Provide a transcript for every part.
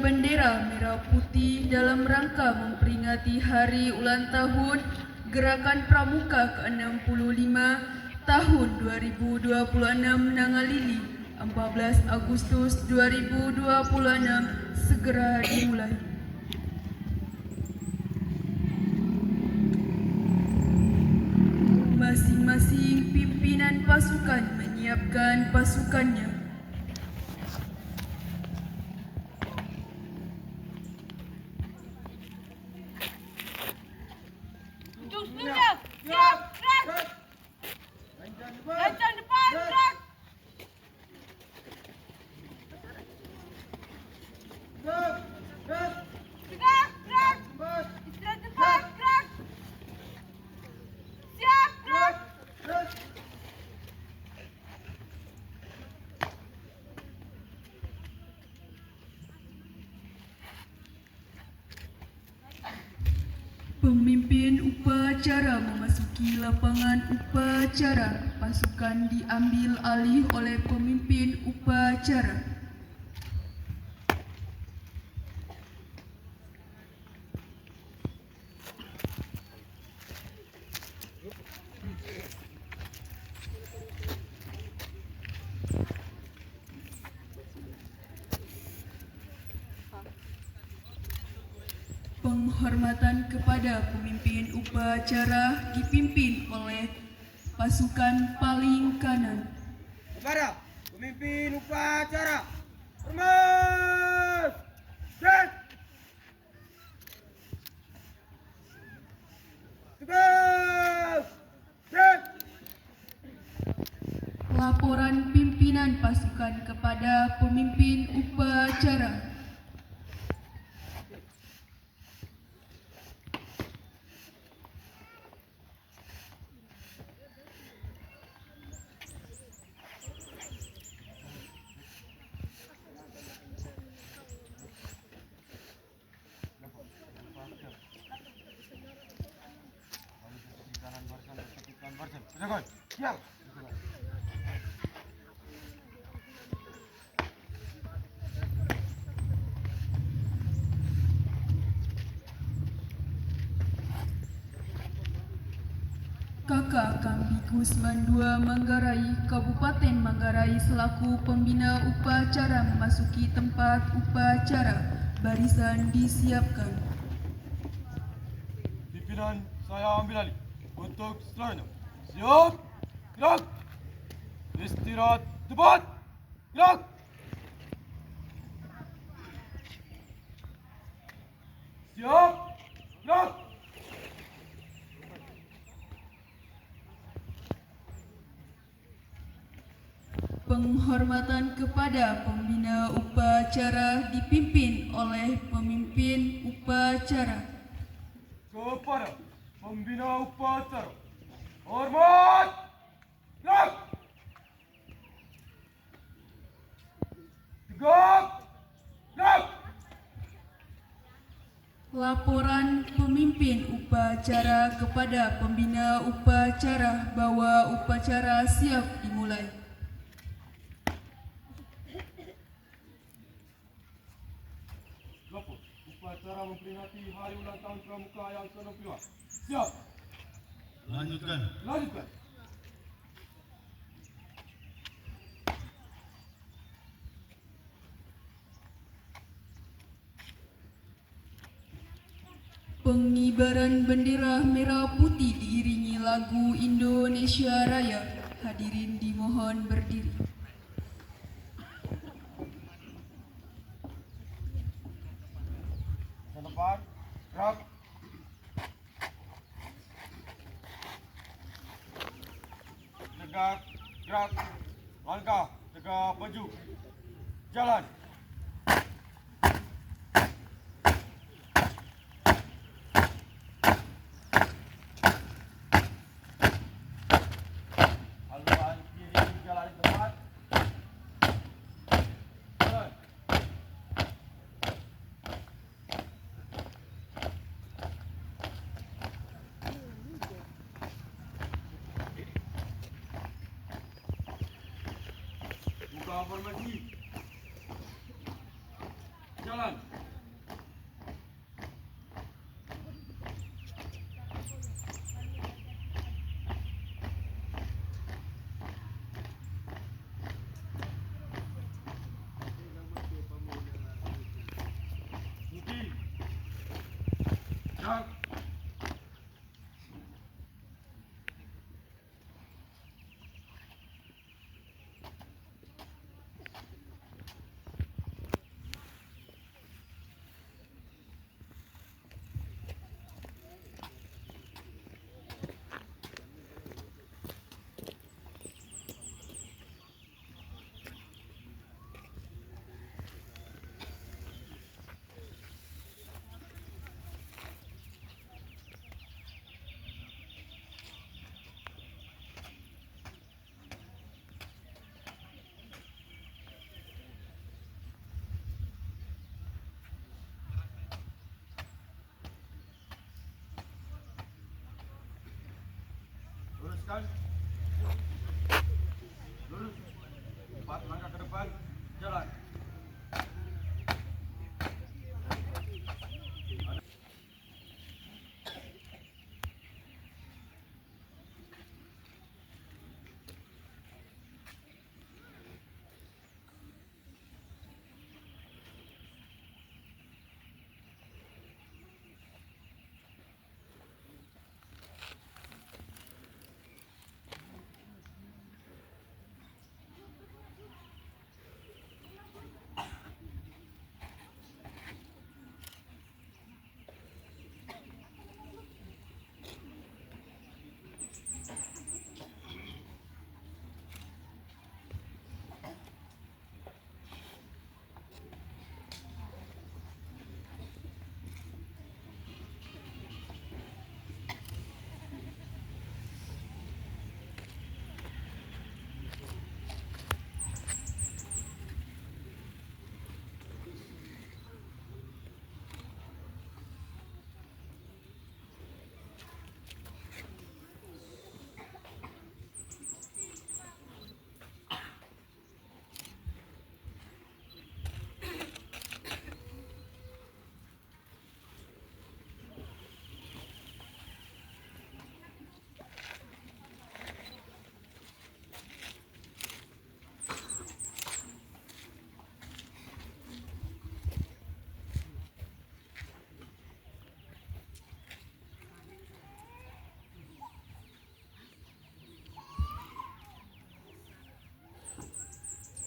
bendera merah putih dalam rangka memperingati hari ulang tahun Gerakan Pramuka ke-65 tahun 2026 Nangalili 14 Agustus 2026 segera dimulai. Masing-masing pimpinan pasukan menyiapkan pasukannya. Pemimpin upacara memasuki lapangan upacara. Pasukan diambil alih oleh pemimpin upacara. Penghormatan kepada pemimpin upacara dipimpin oleh pasukan paling kanan. Kepada pemimpin upacara, hormat! Cek! Tugas! Cek! Laporan pimpinan pasukan kepada pemimpin upacara. Siap! Kakak Kambikus Mandua Manggarai, Kabupaten Manggarai selaku pembina upacara memasuki tempat upacara. Barisan disiapkan. Pimpinan saya ambil alih untuk selanjutnya. Siap! Gerak! Istirahat tepat! Gerak! Siap! Gerak! Penghormatan kepada pembina upacara dipimpin oleh pemimpin upacara. Kepada pembina upacara, hormat! Gerak! Tegak! Gerak! Laporan pemimpin upacara kepada pembina upacara bahwa upacara siap dimulai. Lapor, upacara memperingati hari ulang tahun Pramuka yang ke-65. Siap! Lanjutkan. Lanjutkan! Pengibaran bendera merah putih diiringi lagu Indonesia Raya. Hadirin dimohon berdiri. Ke depan, gerak! Tegak, gerak! Langkah, tegak maju! Jalan! Haluan kiri jalan di depan. Jalan! Buka formasi. Jalan! jalan. Berhenti. Gerak. Luruskan. Lurus. 4 langkah ke depan. Jalan.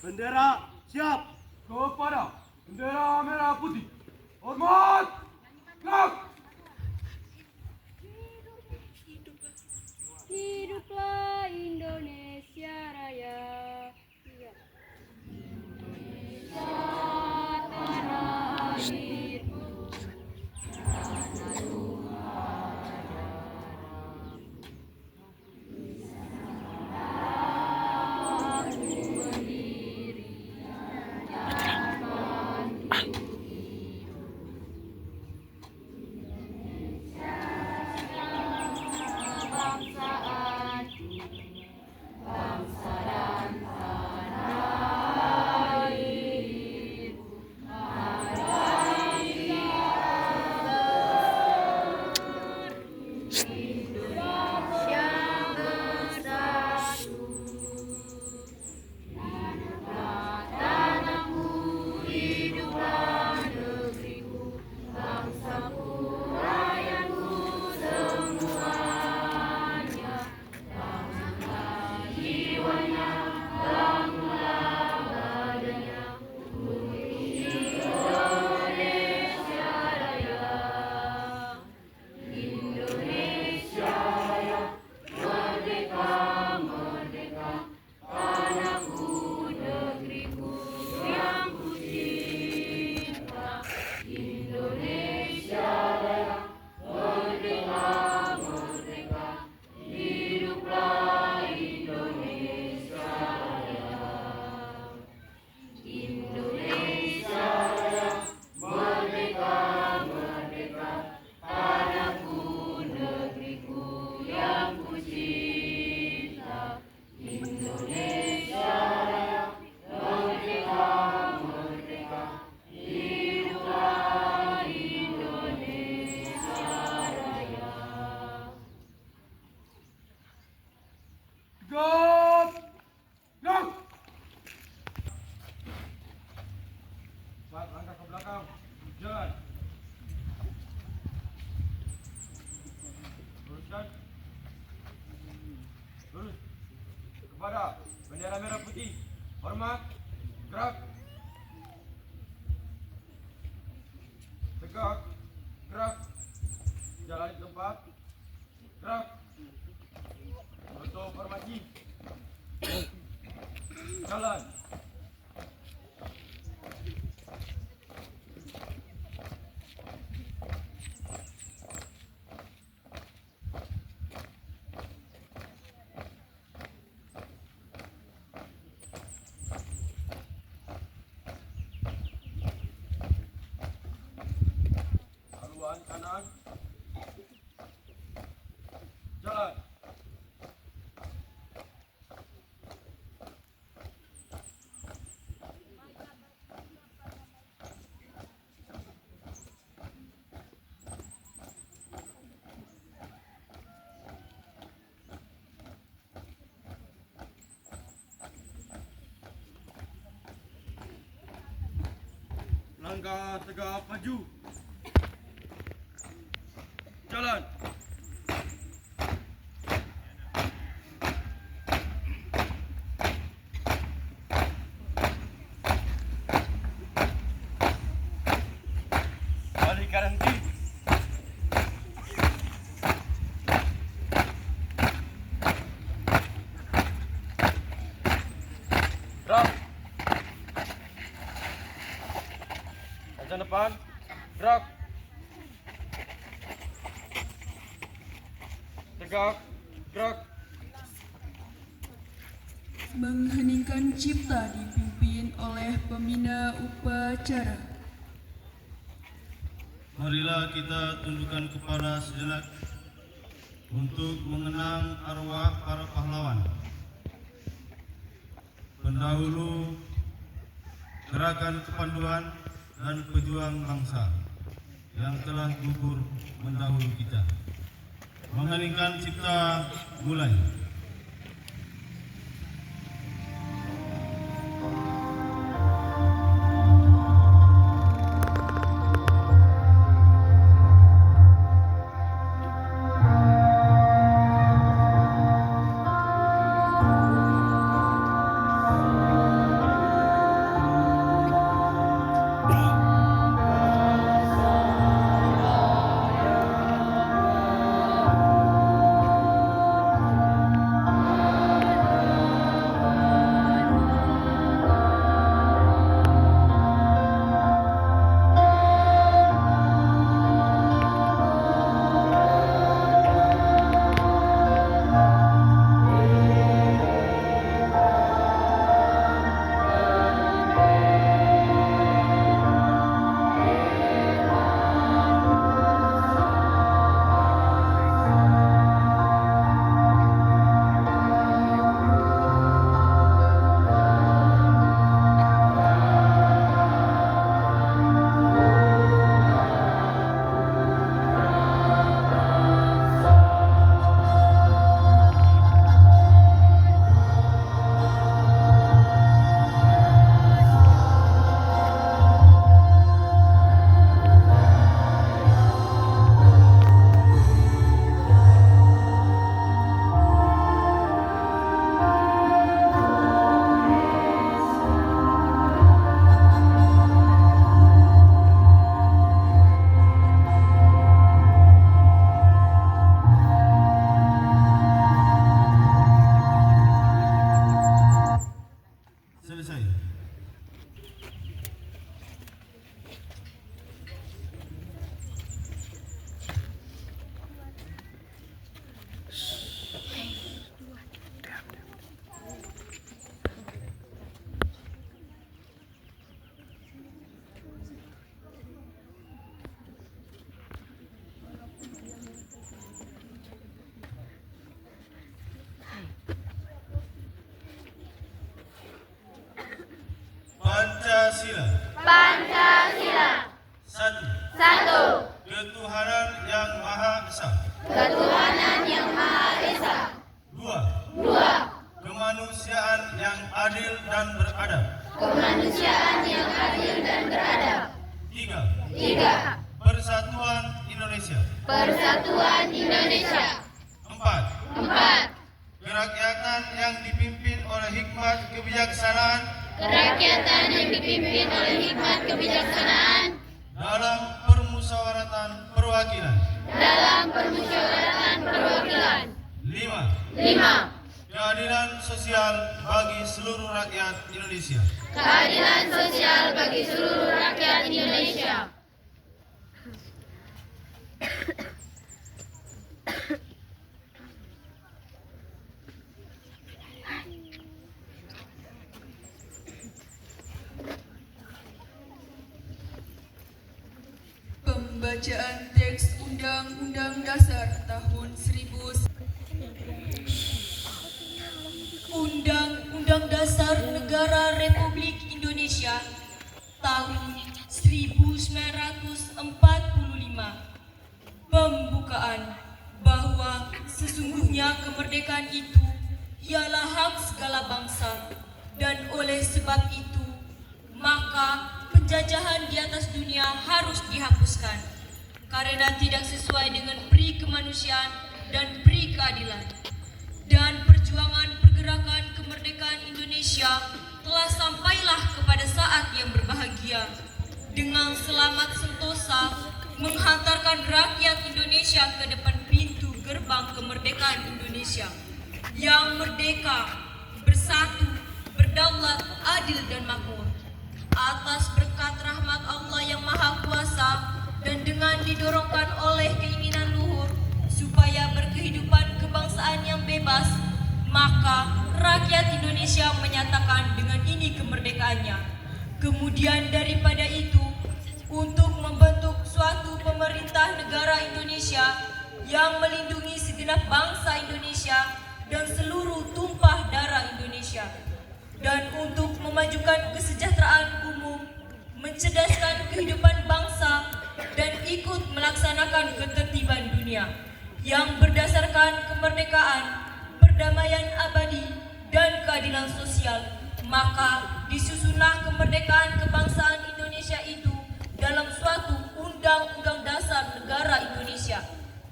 Bendera siap. Kepada bendera merah putih. Hormat. Gerak. Hiduplah Indonesia Raya. Tiga. Indonesia tanah airku, tanah Tuhan darah. Aku berdiri zamanku hidup. Bangsaanku, bangsa dan belakang. Jalan. Luruskan. Lurus. Kepada bendera merah putih. Hormat. Gerak. Tegak. Gerak. Jalan di tempat. Gerak. Foto formasi. Jalan. Haluan kanan. Jalan. Langkah tegak maju. Jalan. Balik kanan kiri. Gerak. Ajan depan. Gerak. Tegak. Gerak. Mengheningkan cipta dipimpin oleh pembina upacara. Marilah kita tundukkan kepala sejenak untuk mengenang arwah para pahlawan, pendahulu gerakan kepanduan dan pejuang bangsa yang telah gugur mendahulu kita. Mengheningkan cipta mulai. Selesai. Pancasila. Pancasila. Satu. Satu. Ketuhanan yang Maha Esa. Ketuhanan yang Maha Esa. Dua. Dua. Kemanusiaan yang adil dan beradab. Kemanusiaan yang adil dan beradab. 3. Persatuan Indonesia. Persatuan Indonesia. 4. Kerakyatan yang dipimpin oleh hikmat kebijaksanaan Kerakyatan yang dipimpin oleh hikmat kebijaksanaan dalam permusyawaratan perwakilan. dalam permusyawaratan perwakilan. 5. 5. Keadilan sosial bagi seluruh rakyat Indonesia. Keadilan sosial bagi seluruh rakyat Indonesia. Pembacaan teks Undang-Undang Dasar tahun 1945. Undang-Undang Dasar Negara Republik Indonesia tahun 1945. Pembukaan bahwa sesungguhnya kemerdekaan itu ialah hak segala bangsa, dan oleh sebab itu maka penjajahan di atas dunia harus dihapuskan karena tidak sesuai dengan peri kemanusiaan dan peri keadilan. Dan perjuangan pergerakan kemerdekaan Indonesia telah sampailah kepada saat yang berbahagia dengan selamat sentosa menghantarkan rakyat Indonesia ke depan pintu gerbang kemerdekaan Indonesia yang merdeka, bersatu, berdaulat, adil dan makmur. Atas berkat rahmat Allah yang Maha Kuasa dan dengan didorongkan oleh keinginan luhur supaya berkehidupan kebangsaan yang bebas, maka rakyat Indonesia menyatakan dengan ini kemerdekaannya. Kemudian daripada itu, untuk membentuk suatu pemerintah negara Indonesia yang melindungi segenap bangsa Indonesia dan seluruh tumpah darah Indonesia, dan untuk memajukan kesejahteraan umum, mencerdaskan kehidupan bangsa, dan ikut melaksanakan ketertiban dunia yang berdasarkan kemerdekaan, perdamaian abadi, dan keadilan sosial, maka disusunlah kemerdekaan kebangsaan Indonesia itu dalam suatu Undang-Undang Dasar Negara Indonesia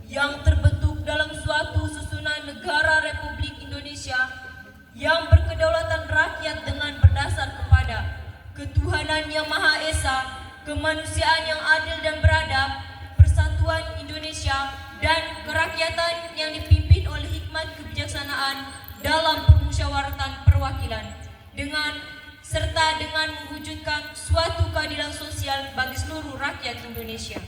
yang terbentuk dalam suatu susunan negara Republik Indonesia yang berkedaulatan rakyat dengan berdasar kepada ketuhanan yang Maha Esa, kemanusiaan yang adil dan beradab, persatuan Indonesia, dan kerakyatan yang dipimpin oleh hikmat kebijaksanaan dalam permusyawaratan perwakilan, serta dengan mewujudkan suatu keadilan sosial bagi seluruh rakyat Indonesia.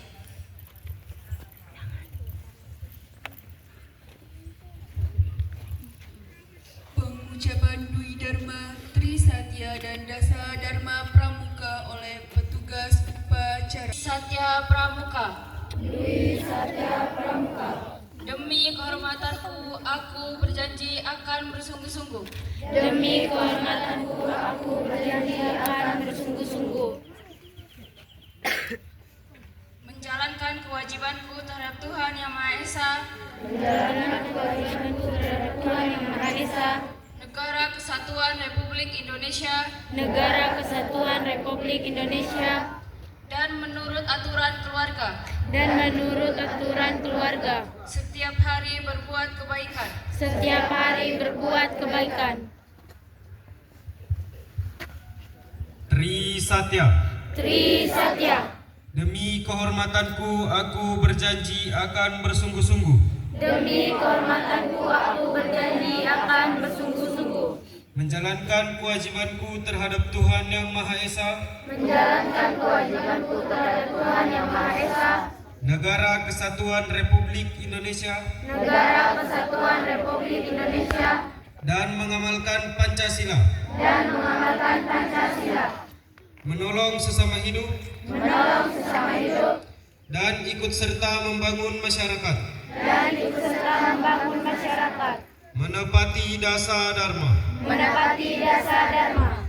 Pengucapan Dwi Dharma, Tri Satya, dan Dasa Dharma Pramuka oleh petugas upacara. Satya Pramuka. Dwi Satya Pramuka. Demi kehormatanku, aku berjanji akan bersungguh-sungguh Demi kehormatanku, aku berjanji akan bersungguh-sungguh menjalankan kewajibanku terhadap Tuhan Yang Maha Esa, menjalankan kewajibanku terhadap Tuhan Yang Maha Esa, Negara Kesatuan Republik Indonesia, Negara Kesatuan Republik Indonesia, dan menurut aturan keluarga, dan menurut aturan keluarga, setiap hari berbuat kebaikan. setiap hari berbuat kebaikan. Tri Satya. Tri Satya. Demi kehormatanku, aku berjanji akan bersungguh-sungguh Demi kehormatanku, aku berjanji akan bersungguh-sungguh menjalankan kewajibanku terhadap Tuhan Yang Maha Esa, menjalankan kewajibanku terhadap Tuhan Yang Maha Esa, Negara Kesatuan Republik Indonesia, Negara Kesatuan Republik Indonesia, dan mengamalkan Pancasila, dan mengamalkan Pancasila, menolong sesama hidup, menolong sesama hidup, dan ikut serta membangun masyarakat, dan ikut serta membangun masyarakat, menepati Dasa Dharma. menepati Dasa Dharma.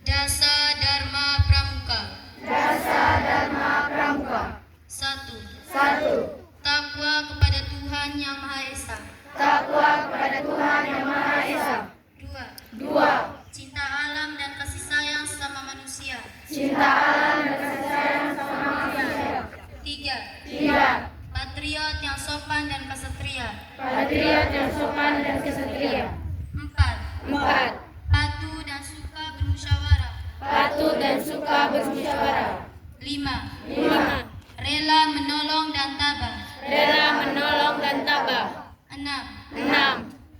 Dasa Dharma Pramuka. Dasa Dharma Pramuka. 1. 1. Takwa kepada Tuhan Yang Maha Esa. Takwa kepada Tuhan Yang Maha Esa. 2. 2. Cinta alam dan kasih sayang sesama manusia. Cinta alam Barat. 5. Rela menolong dan tabah. Rela menolong dan tabah. 6.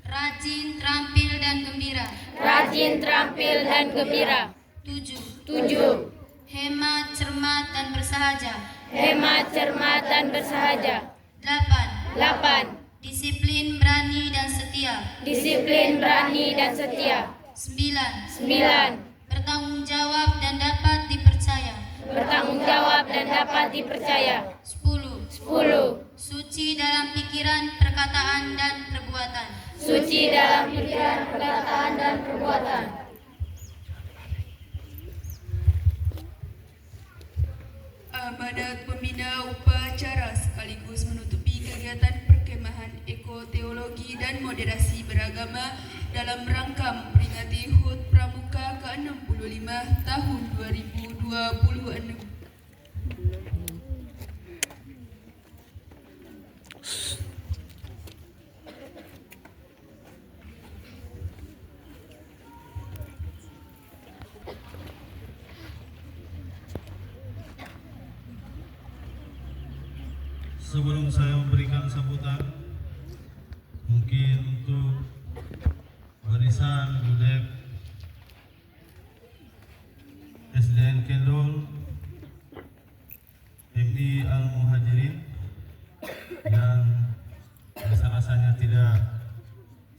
Rajin, terampil dan gembira. Rajin, terampil dan gembira. 7. Hemat, cermat dan bersahaja. Hemat, cermat dan bersahaja. 8. 8. Disiplin, berani dan setia. Disiplin, berani dan setia. 9. 9. Bertanggung jawab dan dapat dipercaya. Bertanggung jawab dan dapat dipercaya. 10. 10. Suci dalam pikiran, perkataan dan perbuatan. Suci dalam pikiran, perkataan dan perbuatan. Amanat pembina upacara sekaligus menutupi kegiatan perkemahan ekoteologi dan moderasi beragama dalam rangka memperingati HUT Pramuka ke-65 tahun 2026. Sebelum saya memberikan sambutan, mungkin untuk barisan Budek SDN Kendol MI Al-Muhajirin yang rasa-rasanya tidak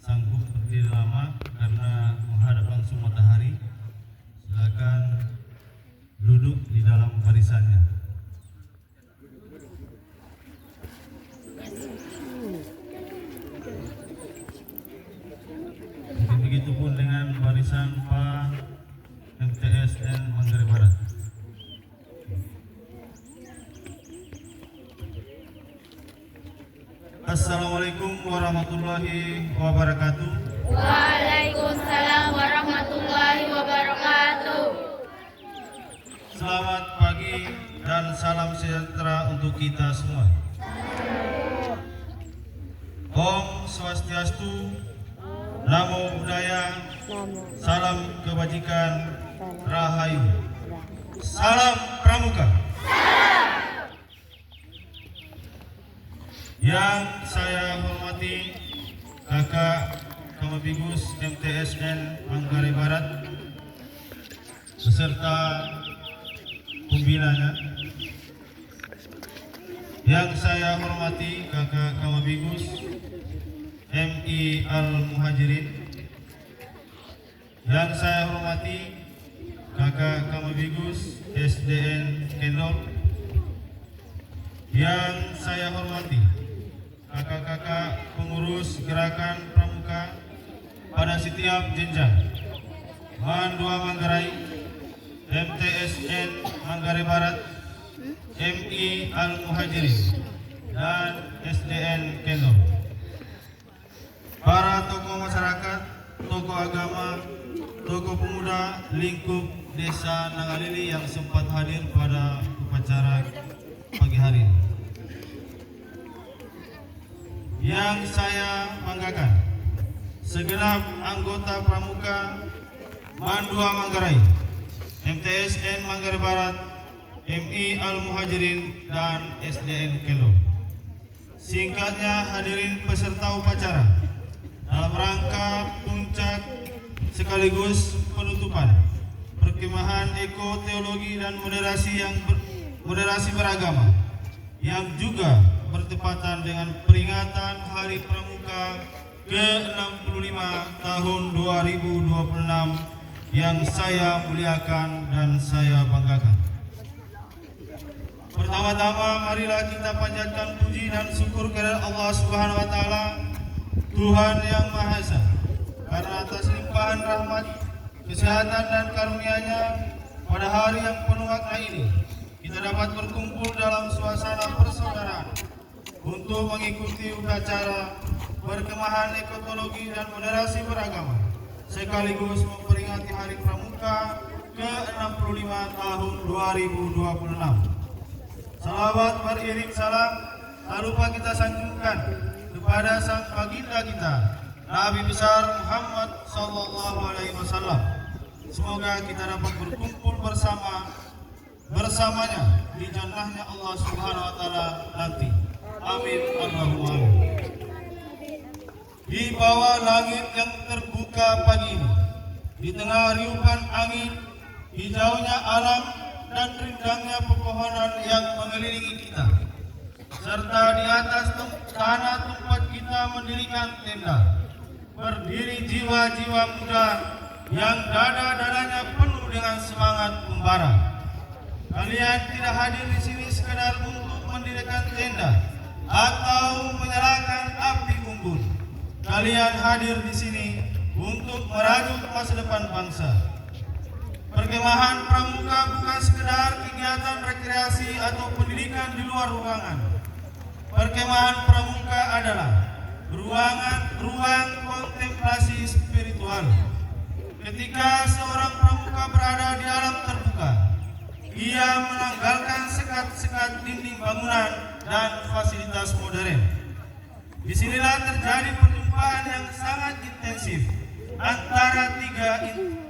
sanggup berdiri lama karena menghadap langsung matahari, silakan duduk di dalam barisannya. Begitupun dengan barisan Pak MTSN Manggarai Barat. Assalamualaikum warahmatullahi wabarakatuh. Waalaikumsalam warahmatullahi wabarakatuh. Selamat pagi dan salam sejahtera untuk kita semua. Om Swastiastu, Namo Buddhaya, salam kebajikan, Rahayu, salam Pramuka. Yang saya hormati Kakak Kamabigus MTSN Manggarai Barat beserta pembinanya. Yang saya hormati Kakak Kamabigus MI Al-Muhajirin. Yang saya hormati Kakak Kamabigus SDN Kendol. Yang saya hormati kakak-kakak pengurus gerakan pramuka pada setiap jenjang, MAN 2 Manggarai, MTSN Manggarai Barat, MI Al-Muhajirin, dan SDN Kendol. Para tokoh masyarakat, tokoh agama, tokoh pemuda lingkup desa Nangalili yang sempat hadir pada upacara pagi hari ini. Yang saya banggakan, segenap anggota pramuka MAN 2 Manggarai, MTSN Manggarai Barat, MI Al-Muhajirin, dan SDN Kendol. Singkatnya, hadirin peserta upacara, dalam rangka puncak sekaligus penutupan perkemahan ekoteologi dan moderasi beragama yang juga bertepatan dengan peringatan Hari Pramuka ke-65 tahun 2026 yang saya muliakan dan saya banggakan. Pertama-tama marilah kita panjatkan puji dan syukur kepada Allah Subhanahu wa taala, Tuhan yang Maha Esa, karena atas limpahan rahmat, kesehatan dan karunia-Nya pada hari yang penuh makna ini kita dapat berkumpul dalam suasana persaudaraan untuk mengikuti upacara perkemahan ekotologi dan moderasi beragama sekaligus memperingati Hari Pramuka ke-65 tahun 2026. Salawat beriring salam tak lupa kita sanjungkan kepada sang baginda kita, Nabi besar Muhammad sallallahu alaihi wasallam. Semoga kita dapat berkumpul bersama bersamanya di jannahnya Allah Subhanahu wa taala nanti. Amin Allahumma amin. Di bawah langit yang terbuka pagi ini, di tengah riupan angin, hijaunya alam dan rindangnya pepohonan yang mengelilingi kita, serta di atas tanah tempat kita mendirikan tenda, berdiri jiwa-jiwa muda yang dada-dadanya penuh dengan semangat membara. Kalian tidak hadir di sini sekadar untuk mendirikan tenda atau menyalakan api unggun. Kalian hadir di sini untuk merajut masa depan bangsa. Perkemahan Pramuka bukan sekedar kegiatan rekreasi atau pendidikan di luar ruangan. Perkemahan Pramuka adalah ruang kontemplasi spiritual. Ketika seorang pramuka berada di alam terbuka, ia menanggalkan sekat-sekat dinding bangunan dan fasilitas modern. Disinilah terjadi perjumpaan yang sangat intensif antara tiga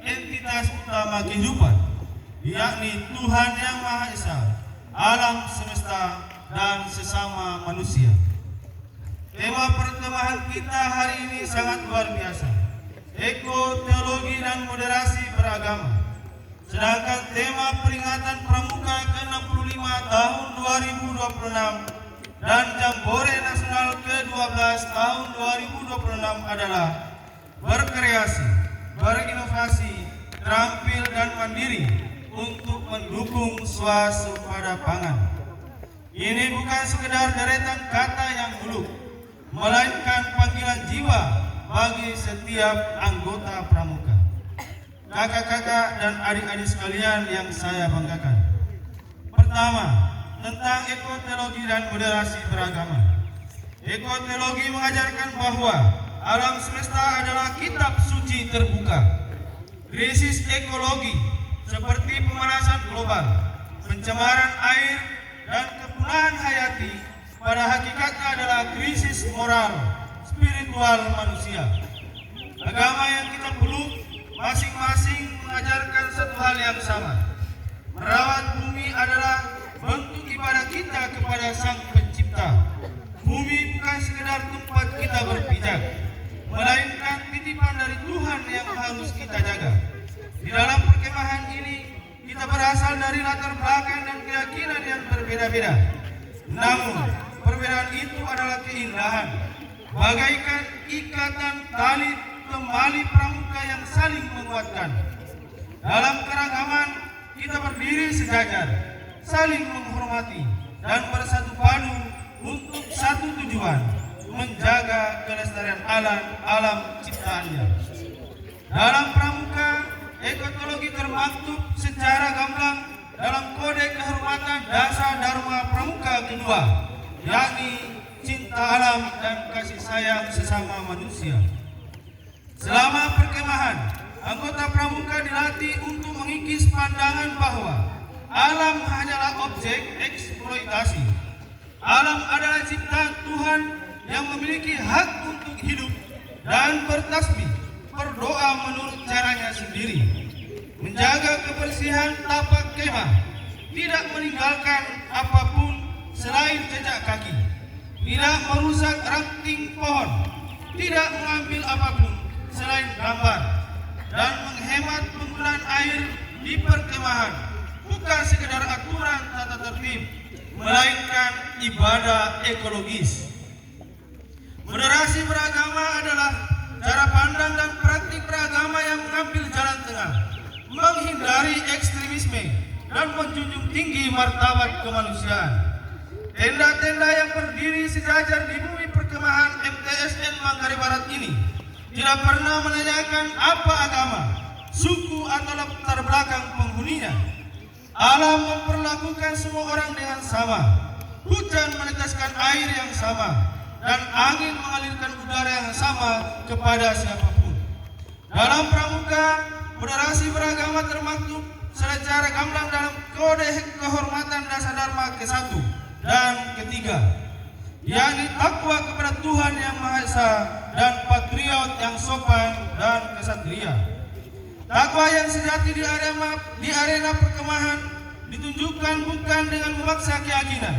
entitas utama kehidupan, yakni Tuhan Yang Maha Esa, alam semesta, dan sesama manusia. Tema perkemahan kita hari ini sangat luar biasa, eko, teologi, dan moderasi beragama. Sedangkan tema peringatan Pramuka ke-65 tahun 2026 dan Jambore Nasional ke-12 tahun 2026 adalah berkreasi, berinovasi, terampil, dan mandiri untuk mendukung swasembada pangan. Ini bukan sekedar deretan kata yang buluk, melainkan panggilan jiwa bagi setiap anggota Pramuka. Kakak-kakak dan adik-adik sekalian yang saya banggakan. Pertama, tentang ekoteologi dan moderasi beragama. Ekoteologi mengajarkan bahwa alam semesta adalah kitab suci terbuka. Krisis ekologi seperti pemanasan global, pencemaran air, dan kepunahan hayati pada hakikatnya adalah krisis moral, spiritual manusia. Agama yang kita peluk masing-masing mengajarkan satu hal yang sama. Merawat bumi adalah bentuk ibadah kita kepada Sang Pencipta. Bumi bukan sekedar tempat kita berpijak, melainkan titipan dari Tuhan yang harus kita jaga. Di dalam perkemahan ini, kita berasal dari latar belakang dan keyakinan yang berbeda-beda. Namun, perbedaan itu adalah keindahan, bagaikan ikatan tali temali pramuka yang saling menguatkan. Dalam keragaman, kita berdiri sejajar, saling menghormati, dan bersatu padu untuk satu tujuan, menjaga kelestarian alam ciptaannya. Dalam pramuka, ekologi termaktub secara gamblang dalam kode kehormatan dasar Dharma Pramuka kedua, yakni cinta alam dan kasih sayang sesama manusia. Selama perkemahan, anggota Pramuka dilatih untuk mengikis pandangan bahwa alam hanyalah objek eksploitasi. Alam adalah ciptaan Tuhan yang memiliki hak untuk hidup dan bertasbih, berdoa menurut caranya sendiri, menjaga kebersihan tapak kemah, tidak meninggalkan apapun selain jejak kaki, tidak merusak ranting pohon, tidak mengambil apapun selain gambar, dan menghemat penggunaan air di perkemahan bukan sekedar aturan tata tertib, melainkan ibadah ekologis. Moderasi beragama adalah cara pandang dan praktik beragama yang mengambil jalan tengah, menghindari ekstremisme, dan menjunjung tinggi martabat kemanusiaan. Tenda-tenda yang berdiri sejajar di bumi perkemahan MTSN Manggarai Barat ini tidak pernah menanyakan apa agama, suku, atau latar belakang penghuninya. Alam memperlakukan semua orang dengan sama. Hujan meneteskan air yang sama, dan angin mengalirkan udara yang sama kepada siapapun. Dalam pramuka, moderasi beragama termaktub secara gamblang dalam kode kehormatan dasar Dharma ke-1 dan ke-3, yakni takwa kepada Tuhan Yang Maha Esa dan patriot yang sopan dan kesatria. Takwa yang sejati di arena perkemahan ditunjukkan bukan dengan memaksa keyakinan,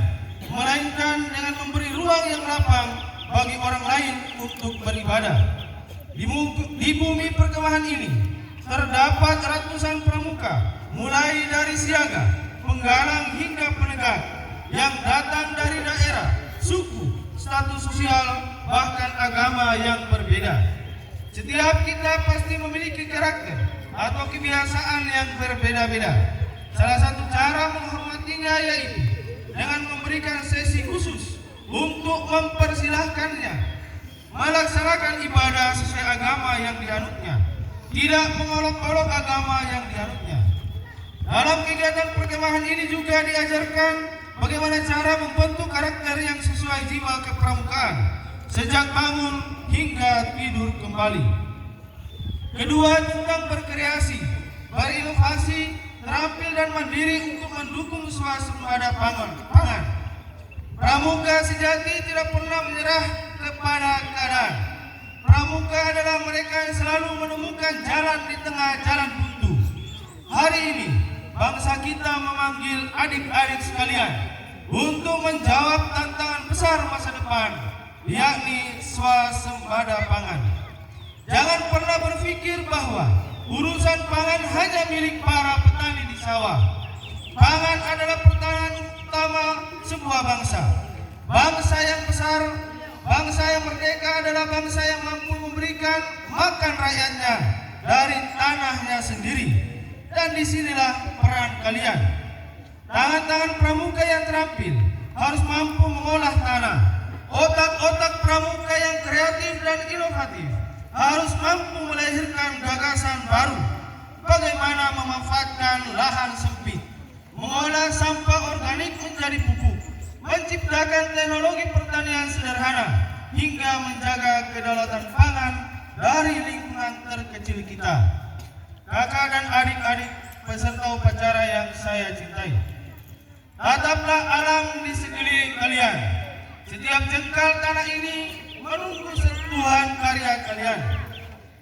melainkan dengan memberi ruang yang lapang bagi orang lain untuk beribadah. Di bumi perkemahan ini terdapat ratusan pramuka, mulai dari siaga, penggalang hingga penegak, yang datang dari daerah, suku, status sosial, bahkan agama yang berbeda. Setiap kita pasti memiliki karakter atau kebiasaan yang berbeda-beda. Salah satu cara menghormatinya yaitu dengan memberikan sesi khusus untuk mempersilahkannya melaksanakan ibadah sesuai agama yang dianutnya, tidak mengolok-olok agama yang dianutnya. Dalam kegiatan perkemahan ini juga diajarkan bagaimana cara membentuk karakter yang sesuai jiwa kepramukaan sejak bangun hingga tidur kembali. Kedua, tentang berkreasi, berinovasi, terampil dan mandiri untuk mendukung swasembada pangan. Pramuka sejati tidak pernah menyerah kepada keadaan. Pramuka adalah mereka yang selalu menemukan jalan di tengah jalan buntu. Hari ini bangsa kita memanggil adik-adik sekalian untuk menjawab tantangan besar masa depan, yakni swasembada pangan. Jangan pernah berpikir bahwa urusan pangan hanya milik para petani di sawah. Pangan adalah pertahanan utama sebuah bangsa. Bangsa yang besar, bangsa yang merdeka adalah bangsa yang mampu memberikan makan rakyatnya dari tanahnya sendiri. Dan disinilah peran kalian. Tangan-tangan pramuka yang terampil harus mampu mengolah tanah. Otak-otak pramuka yang kreatif dan inovatif harus mampu melahirkan gagasan baru. Bagaimana memanfaatkan lahan sempit, mengolah sampah organik menjadi pupuk, menciptakan teknologi pertanian sederhana, hingga menjaga kedaulatan pangan dari lingkungan terkecil kita. Kakak dan adik-adik peserta upacara yang saya cintai, tataplah alam di sekeliling kalian. Setiap jengkal tanah ini menunggu sentuhan karya kalian.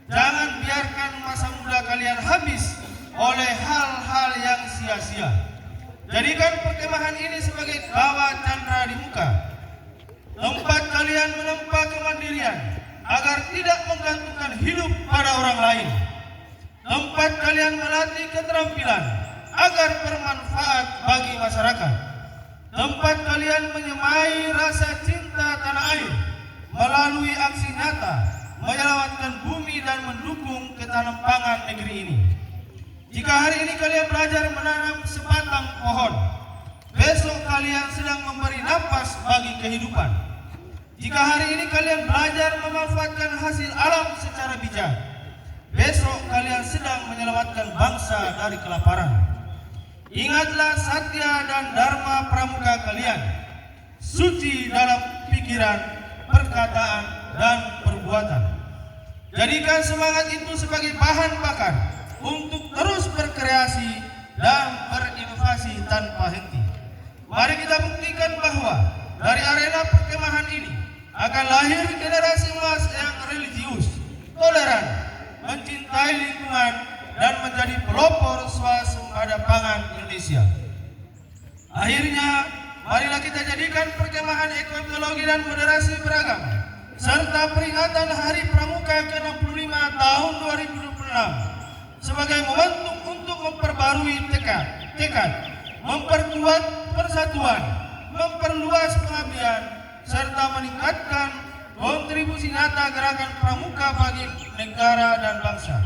Jangan biarkan masa muda kalian habis oleh hal-hal yang sia-sia. Jadikan perkemahan ini sebagai kawah candra di muka, tempat kalian menempa kemandirian agar tidak menggantungkan hidup pada orang lain. Tempat kalian melatih keterampilan agar bermanfaat bagi masyarakat. Tempat kalian menyemai rasa cinta tanah air melalui aksi nyata, menyelamatkan bumi dan mendukung ketahanan pangan negeri ini. Jika hari ini kalian belajar menanam sebatang pohon, besok kalian sedang memberi napas bagi kehidupan. Jika hari ini kalian belajar memanfaatkan hasil alam secara bijak, besok kalian sedang menyelamatkan bangsa dari kelaparan. Ingatlah satya dan dharma pramuka kalian, suci dalam pikiran, perkataan, dan perbuatan. Jadikan semangat itu sebagai bahan bakar untuk terus berkreasi dan berinovasi tanpa henti. Mari kita buktikan bahwa dari arena perkemahan ini akan lahir generasi emas yang religius, toleran, mencintai lingkungan, dan menjadi pelopor swasembada pangan Indonesia. Akhirnya, marilah kita jadikan perkemahan ekoekologi dan moderasi beragama serta peringatan Hari Pramuka ke-65 tahun 2026 sebagai momentum untuk memperbarui tekad, memperkuat persatuan, memperluas pengabdian, serta meningkatkan kontribusi nyata gerakan pramuka bagi negara dan bangsa.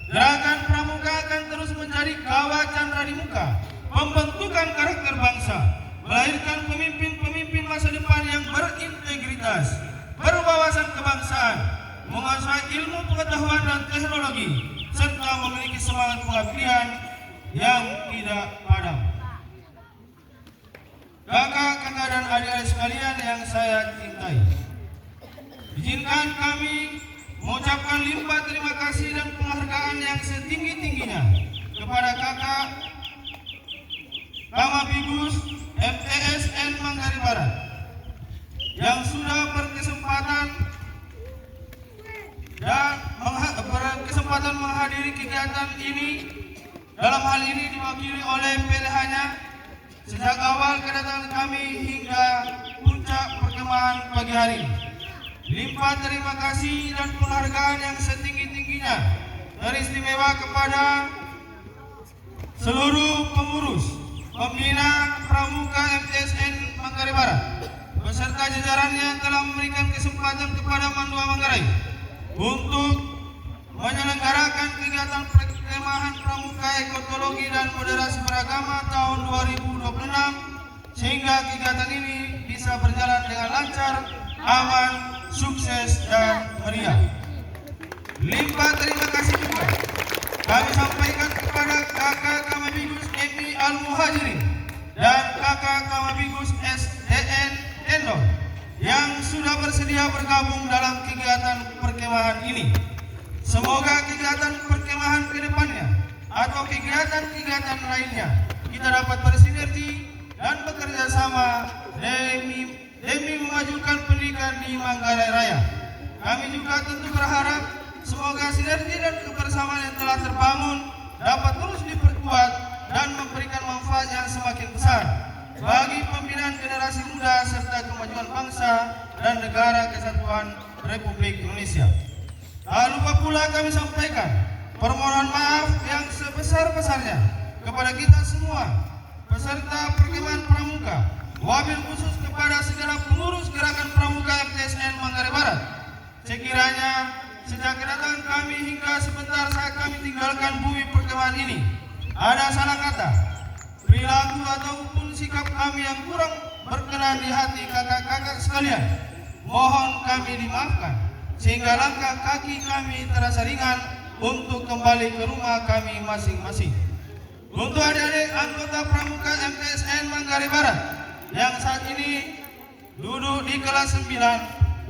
Gerakan pramuka akan terus menjadi kawah candra di muka, pembentukan karakter bangsa, melahirkan pemimpin-pemimpin masa depan yang berintegritas, berwawasan kebangsaan, menguasai ilmu pengetahuan dan teknologi, serta memiliki semangat pengabdian yang tidak padam. Kakak-kakak dan adik-adik sekalian yang saya cintai, izinkan kami mengucapkan limpah terima kasih dan penghargaan yang setinggi-tingginya kepada kakak Kamabigus MTSN Manggarai Barat yang sudah berkesempatan menghadiri kegiatan ini dalam hal ini diwakili oleh PLH-nya. Sejak awal kedatangan kami hingga puncak perkemahan pagi hari ini, limpah terima kasih dan penghargaan yang setinggi-tingginya teristimewa kepada seluruh pengurus, pembina Pramuka MTSN Manggarai Barat beserta jajarannya telah memberikan kesempatan kepada Mandua Manggarai untuk menyelenggarakan kegiatan perkemahan Pramuka Ekologi dan Moderasi Beragama tahun 2026 sehingga kegiatan ini bisa berjalan dengan lancar, aman, sukses dan meriah. Limpah terima kasih juga kami sampaikan kepada kakak Kamabigus MI Al-Muhajirin dan kakak Kamabigus SDN Endor yang sudah bersedia bergabung dalam kegiatan perkemahan ini. Semoga kegiatan perkemahan ke depannya atau kegiatan-kegiatan lainnya kita dapat bersinergi dan bekerja sama demi memajukan pendidikan di Manggarai Raya. Kami juga tentu berharap semoga sinergi dan kebersamaan yang telah terbangun dapat terus diperkuat dan memberikan manfaat yang semakin besar bagi pembinaan generasi muda serta kemajuan bangsa dan negara kesatuan Republik Indonesia. Tak lupa pula kami sampaikan permohonan maaf yang sebesar-besarnya kepada kita semua peserta perkemahan Pramuka, wabil khusus kepada segala pengurus gerakan Pramuka MTSN Manggarai Barat. Sekiranya sejak kedatangan kami hingga sebentar saat kami tinggalkan bumi perkemahan ini, ada salah kata, perilaku ataupun sikap kami yang kurang berkenan di hati kakak-kakak sekalian, mohon kami dimaafkan sehingga langkah kaki kami terasa ringan untuk kembali ke rumah kami masing-masing. Untuk adik-adik anggota Pramuka MTSN Manggarai Barat yang saat ini duduk di kelas 9,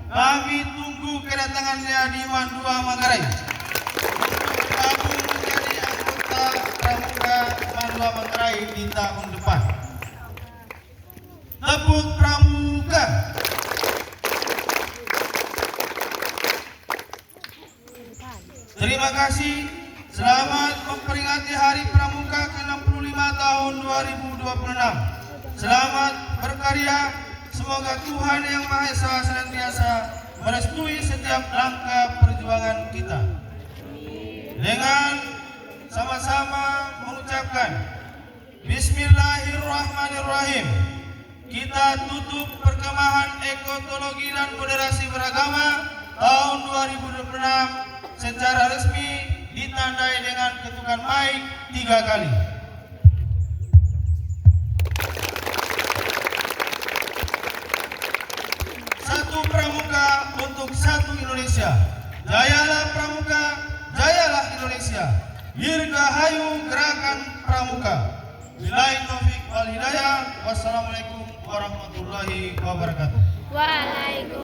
kami tunggu kedatangannya di Mandua Manggarai untuk bergabung menjadi anggota Pramuka Mandua Manggarai di tahun depan. Tepuk Pramuka. Terima kasih. Selamat memperingati Hari Pramuka ke-65 tahun 2026. Selamat berkarya. Semoga Tuhan Yang Maha Esa senantiasa merestui setiap langkah perjuangan kita. Dengan sama-sama mengucapkan Bismillahirrahmanirrahim, kita tutup perkemahan Ekologi dan Moderasi Beragama tahun 2026 secara resmi ditandai dengan ketukan mic 3 kali. Satu Pramuka untuk satu Indonesia. Jayalah Pramuka, jayalah Indonesia. Dirgahayu gerakan Pramuka. Billahi taufiq wal hidayah. Wassalamualaikum warahmatullahi wabarakatuh. Waalaikumsalam.